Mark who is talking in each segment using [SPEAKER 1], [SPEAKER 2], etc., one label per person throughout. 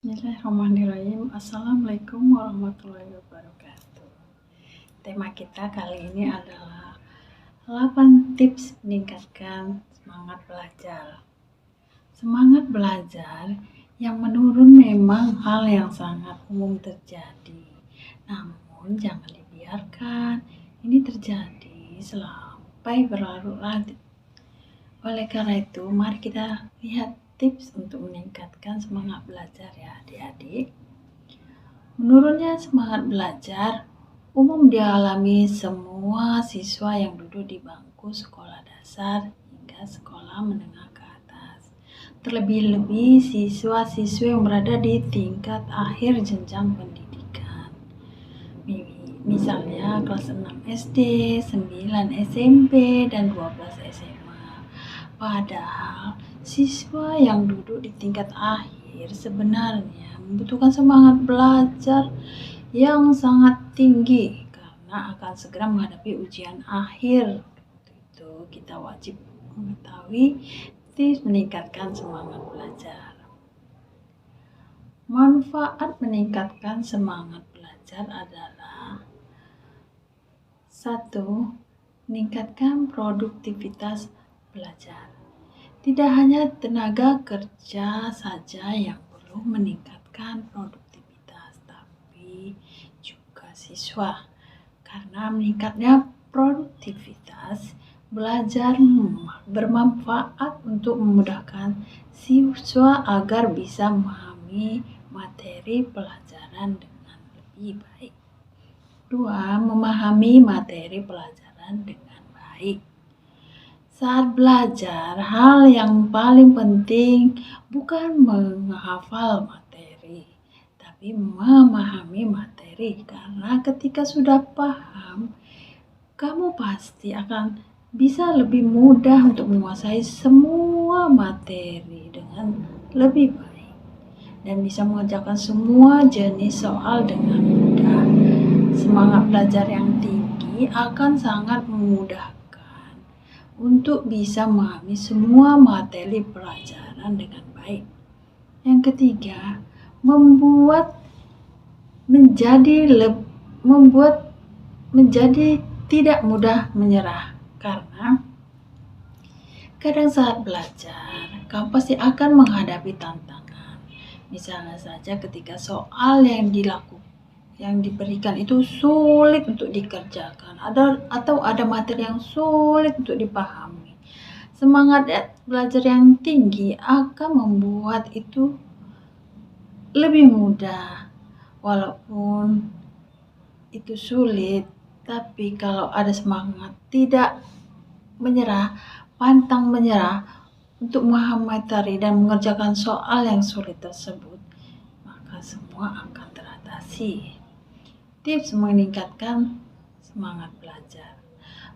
[SPEAKER 1] Bismillahirrahmanirrahim. Assalamualaikum warahmatullahi wabarakatuh. Tema kita kali ini adalah 8 tips meningkatkan semangat belajar. Semangat belajar yang menurun memang hal yang sangat umum terjadi. Namun jangan dibiarkan ini terjadi sampai berlarut-larut. Oleh karena itu, mari kita lihat tips untuk meningkatkan semangat belajar ya adik-adik. Menurunnya semangat belajar umum dialami semua siswa yang duduk di bangku sekolah dasar hingga sekolah menengah ke atas. Terlebih-lebih siswa-siswi yang berada di tingkat akhir jenjang pendidikan. Misalnya kelas 6 SD, 9 SMP, dan 12 SMA. Padahal siswa yang duduk di tingkat akhir sebenarnya membutuhkan semangat belajar yang sangat tinggi karena akan segera menghadapi ujian akhir. Itu kita wajib mengetahui tips meningkatkan semangat belajar. Manfaat meningkatkan semangat belajar adalah 1. Meningkatkan produktivitas belajar. Tidak hanya tenaga kerja saja yang perlu meningkatkan produktivitas, tapi juga siswa. Karena meningkatnya produktivitas belajar bermanfaat untuk memudahkan siswa agar bisa memahami materi pelajaran dengan lebih baik. 2. Memahami materi pelajaran dengan baik. Saat belajar, hal yang paling penting bukan menghafal materi, tapi memahami materi. Karena ketika sudah paham, kamu pasti akan bisa lebih mudah untuk menguasai semua materi dengan lebih baik dan bisa mengerjakan semua jenis soal dengan mudah. Semangat belajar yang tinggi akan sangat memudahkan untuk bisa memahami semua materi pelajaran dengan baik. Yang ketiga, membuat menjadi tidak mudah menyerah. Karena kadang saat belajar, kamu pasti akan menghadapi tantangan. Misalnya saja ketika soal yang diberikan itu sulit untuk dikerjakan, atau ada materi yang sulit untuk dipahami. Semangat belajar yang tinggi akan membuat itu lebih mudah. Walaupun itu sulit, tapi kalau ada semangat tidak menyerah, pantang menyerah untuk memahami materi dan mengerjakan soal yang sulit tersebut, maka semua akan teratasi. Tips meningkatkan semangat belajar.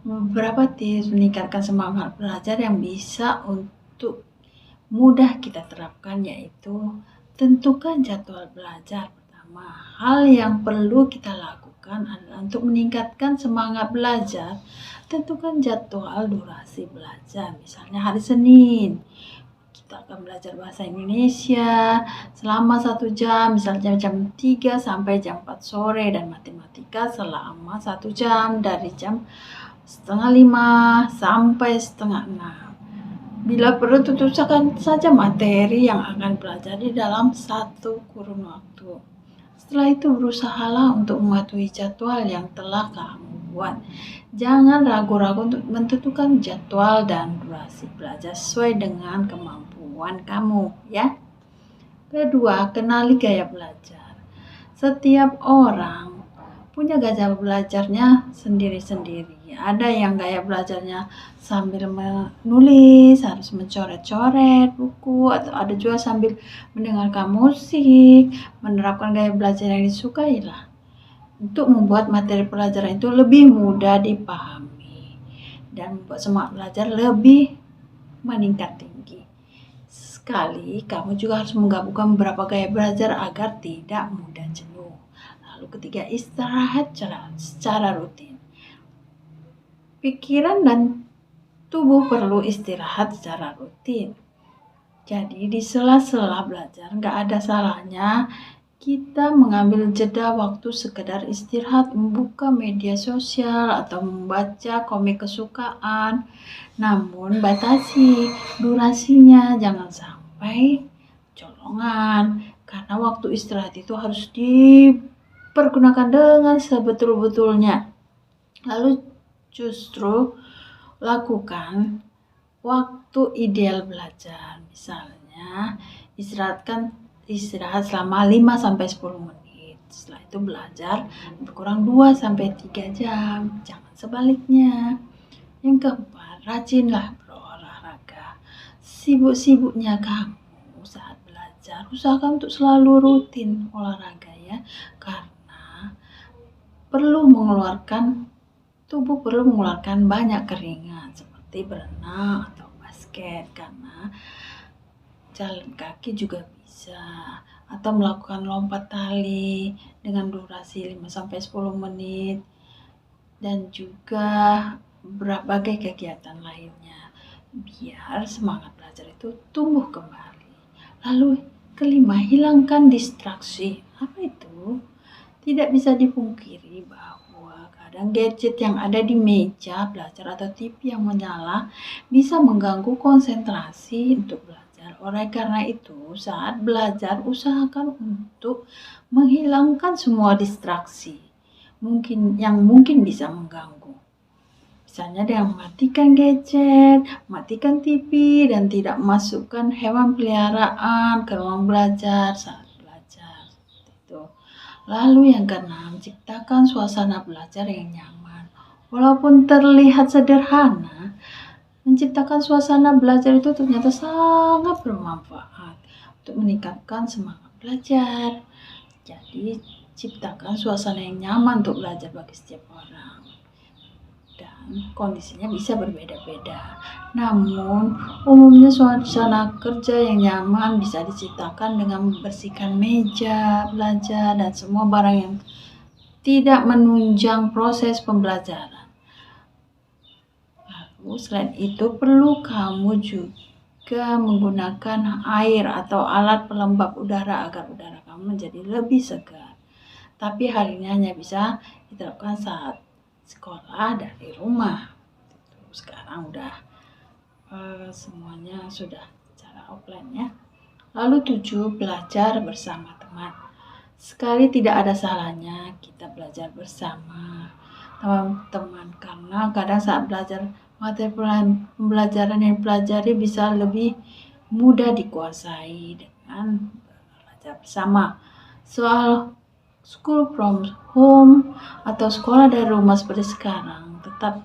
[SPEAKER 1] Beberapa tips meningkatkan semangat belajar yang bisa untuk mudah kita terapkan, yaitu tentukan jadwal belajar. Pertama, hal yang perlu kita lakukan adalah untuk meningkatkan semangat belajar, tentukan jadwal durasi belajar. Misalnya hari Senin, kita akan belajar bahasa Indonesia selama 1 jam, misalnya jam 3 sampai jam 4 sore, dan matematika selama 1 jam dari jam 4:30 sampai 5:30. Bila perlu, tentukan saja materi yang akan pelajari dalam 1 kurun waktu. Setelah itu berusahalah untuk mematuhi jadwal yang telah kamu buat. Jangan ragu-ragu untuk menentukan jadwal dan durasi belajar sesuai dengan kemampuan kamu ya. Kedua, kenali gaya belajar. Setiap orang punya gaya belajarnya sendiri-sendiri. Ada yang gaya belajarnya sambil menulis, harus mencoret-coret buku, atau ada juga sambil mendengarkan musik. Menerapkan gaya belajar yang disukai lah untuk membuat materi pelajaran itu lebih mudah dipahami dan membuat semangat belajar lebih meningkat tinggi. Sekali, kamu juga harus menggabungkan beberapa gaya belajar agar tidak mudah jenuh. Lalu ketiga, istirahat secara rutin. Pikiran dan tubuh perlu istirahat secara rutin. Jadi di sela-sela belajar nggak ada salahnya kita mengambil jeda waktu sekedar istirahat, membuka media sosial atau membaca komik kesukaan. Namun batasi durasinya, jangan sampai colongan. Karena waktu istirahat itu harus dipergunakan dengan sebetul-betulnya. Lalu justru lakukan waktu ideal belajar. Misalnya, istirahat selama 5-10 menit. Setelah itu belajar berkurang 2-3 jam. Jangan sebaliknya. Yang keempat, rajinlah berolahraga. Sibuk-sibuknya kamu saat belajar, usahakan untuk selalu rutin olahraga ya. Karena tubuh perlu mengeluarkan banyak keringat seperti berenang atau basket, karena jalan kaki juga bisa, atau melakukan lompat tali dengan durasi 5-10 menit, dan juga berbagai kegiatan lainnya biar semangat belajar itu tumbuh kembali. Lalu kelima, hilangkan distraksi. Apa itu? Tidak bisa dipungkiri bahwa kadang gadget yang ada di meja belajar atau TV yang menyala bisa mengganggu konsentrasi untuk belajar. Oleh karena itu, saat belajar usahakan untuk menghilangkan semua distraksi yang mungkin bisa mengganggu. Misalnya dengan mematikan gadget, matikan TV, dan tidak masukkan hewan peliharaan ke ruang belajar saat belajar. Itu. Lalu yang keenam, ciptakan suasana belajar yang nyaman. Walaupun terlihat sederhana, menciptakan suasana belajar itu ternyata sangat bermanfaat untuk meningkatkan semangat belajar. Jadi, ciptakan suasana yang nyaman untuk belajar bagi setiap orang. Dan kondisinya bisa berbeda-beda. Namun, umumnya suasana kerja yang nyaman bisa diciptakan dengan membersihkan meja belajar dan semua barang yang tidak menunjang proses pembelajaran. Lalu, selain itu, perlu kamu juga menggunakan air atau alat pelembab udara agar udara kamu menjadi lebih segar. Tapi hal ini hanya bisa diterapkan saat sekolah dari rumah. Sekarang udah semuanya sudah secara offline ya. Lalu 7, belajar bersama teman. Sekali tidak ada salahnya kita belajar bersama teman-teman, karena kadang saat belajar materi pembelajaran yang dipelajari bisa lebih mudah dikuasai dengan belajar bersama. Soal school from home atau sekolah dari rumah seperti sekarang tetap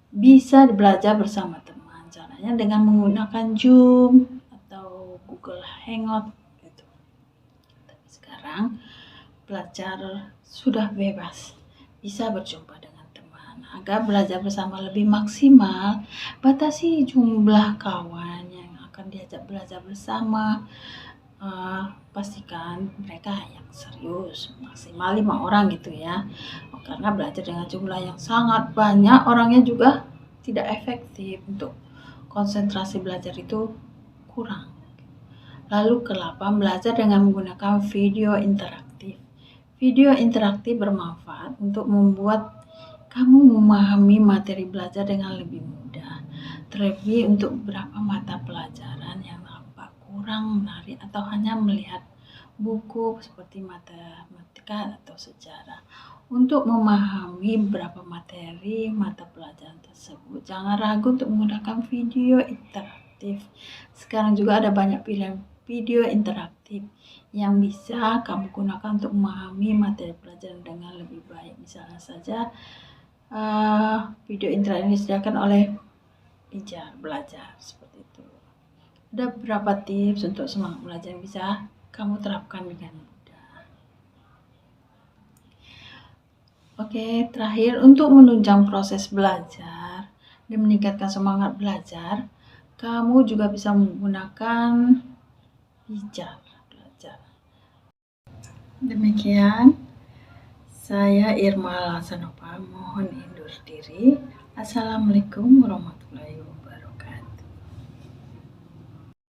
[SPEAKER 1] bisa belajar bersama teman. Caranya dengan menggunakan Zoom atau Google Hangout gitu. Tapi sekarang belajar sudah bebas, bisa berjumpa dengan teman. Agar belajar bersama lebih maksimal, batasi jumlah kawan yang akan diajak belajar bersama. Pastikan mereka yang serius, maksimal 5 orang gitu ya. Karena belajar dengan jumlah yang sangat banyak orangnya juga tidak efektif, untuk konsentrasi belajar itu kurang. Lalu ke-8, belajar dengan menggunakan video interaktif. Video interaktif bermanfaat untuk membuat kamu memahami materi belajar dengan lebih mudah. Terlebih untuk beberapa mata pelajaran yang kurang menarik atau hanya melihat buku seperti matematika atau sejarah. Untuk memahami beberapa materi mata pelajaran tersebut, jangan ragu untuk menggunakan video interaktif. Sekarang juga ada banyak pilihan video interaktif yang bisa kamu gunakan untuk memahami materi pelajaran dengan lebih baik. Misalnya saja video interaktif disediakan oleh Pijar Belajar seperti itu. Ada beberapa tips untuk semangat belajar yang bisa kamu terapkan dengan mudah. Oke, terakhir, untuk menunjang proses belajar dan meningkatkan semangat belajar, kamu juga bisa menggunakan Pijar Belajar. Demikian, saya Irma Lasanova, mohon undur diri. Assalamualaikum warahmatullahi wabarakatuh.